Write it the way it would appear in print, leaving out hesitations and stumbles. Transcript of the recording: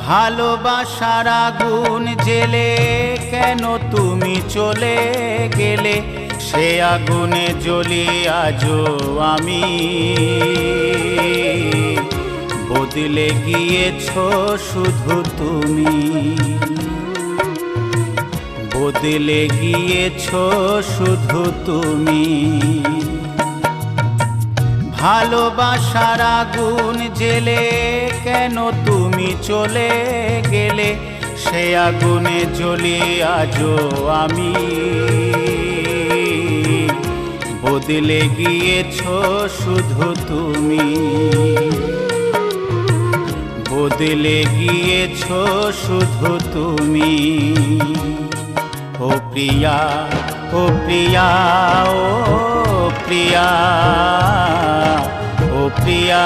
ভালোবাসার আগুন জেলে কেন তুমি চলে গেলে, সে আগুনে জ্বলি আজও আমি। বদলে গিয়েছো শুধু তুমি, বদলে গিয়েছো শুধু তুমি। ভালোবাসার আগুন জেলে কেন তুমি চলে গেলে, সে আগুনে জ্বলি আজও আমি। বদলে গিয়েছো শুধু তুমি, বদলে গিয়েছো শুধু তুমি। ও প্রিয়া, ও প্রিয়া, ও প্রিয়া, ও প্রিয়া।